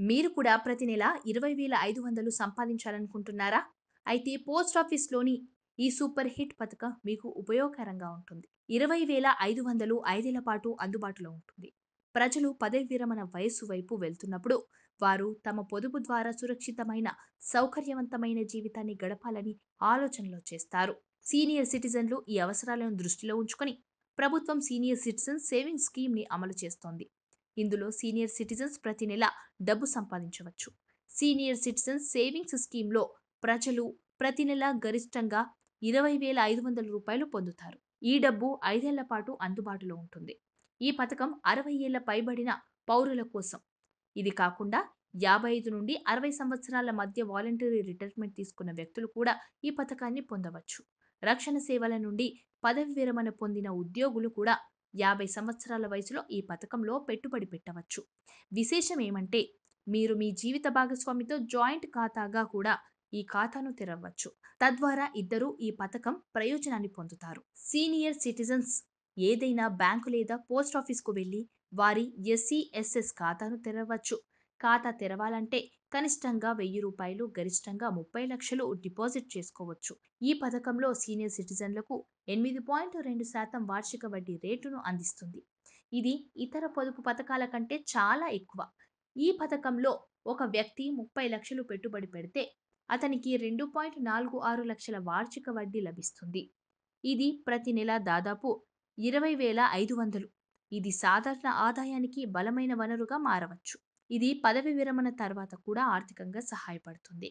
మీరు కూడా ప్రతి నెల 20,500 సంపాదించాలనుకుంటున్నారా? అయితే పోస్ట్ ఆఫీస్‌లోని ఈ సూపర్ హిట్ పథకం మీకు ఉపయోగకరంగా ఉంటుంది. 20,500 ఐదేళ్ల పాటు అందుబాటులో ఉంటుంది. ప్రజలు పదవి విరమణ వయస్సు వైపు వెళ్తున్నప్పుడు వారు తమ పొదుపు ద్వారా సురక్షితమైన, సౌకర్యవంతమైన జీవితాన్ని గడపాలని ఆలోచనలో చేస్తారు. సీనియర్ సిటిజన్లు ఈ అవసరాలను దృష్టిలో ఉంచుకొని ప్రభుత్వం సీనియర్ సిటిజన్ సేవింగ్స్ స్కీమ్‌ని అమలు చేస్తోంది. ఇందులో సీనియర్ సిటిజన్స్ ప్రతి నెల డబ్బు సంపాదించవచ్చు. సీనియర్ సిటిజన్స్ సేవింగ్స్ స్కీమ్‌లో ప్రజలు ప్రతి నెల గరిష్టంగా రూ. 20,500 పొందుతారు. ఈ డబ్బు 5 ఏళ్ల పాటు అందుబాటులో ఉంటుంది. ఈ పథకం 60 ఏళ్ల పైబడిన పౌరుల కోసం. ఇది కాకుండా 55 నుండి 60 సంవత్సరాల మధ్య వాలంటరీ రిటైర్మెంట్ తీసుకున్న వ్యక్తులు కూడా ఈ పథకాన్ని పొందవచ్చు. రక్షణ సేవల నుండి పదవి విరమణ పొందిన ఉద్యోగులు కూడా 50 సంవత్సరాల వయసులో ఈ పథకంలో పెట్టుబడి పెట్టవచ్చు. విశేషం ఏమంటే మీరు మీ జీవిత భాగస్వామితో జాయింట్ ఖాతాగా కూడా ఈ ఖాతాను తెరవవచ్చు. తద్వారా ఇద్దరూ ఈ పథకం ప్రయోజనాన్ని పొందుతారు. సీనియర్ సిటిజన్స్ ఏదైనా బ్యాంకు లేదా పోస్ట్ ఆఫీస్‌కు వెళ్లి వారి ఎస్సీ/ఎస్ఎస్ ఖాతాను తెరవవచ్చు. ఖాతా తెరవాలంటే కనిష్టంగా రూ. 1000 గరిష్టంగా 30,00,000 డిపాజిట్ చేసుకోవచ్చు. ఈ పథకంలో సీనియర్ సిటిజన్లకు 8.2% వార్షిక వడ్డీ రేటును అందిస్తుంది. ఇది ఇతర పొదుపు పథకాల కంటే చాలా ఎక్కువ. ఈ పథకంలో ఒక వ్యక్తి 30,00,000 పెట్టుబడి పెడితే అతనికి 2.46 లక్షల వార్షిక వడ్డీ లభిస్తుంది. ఇది ప్రతి నెల దాదాపు 20,500. ఇది సాధారణ ఆదాయానికి బలమైన వనరుగా మారవచ్చు. ఇది పదవి విరమణ తర్వాత కూడా ఆర్థికంగా సహాయపడుతుంది.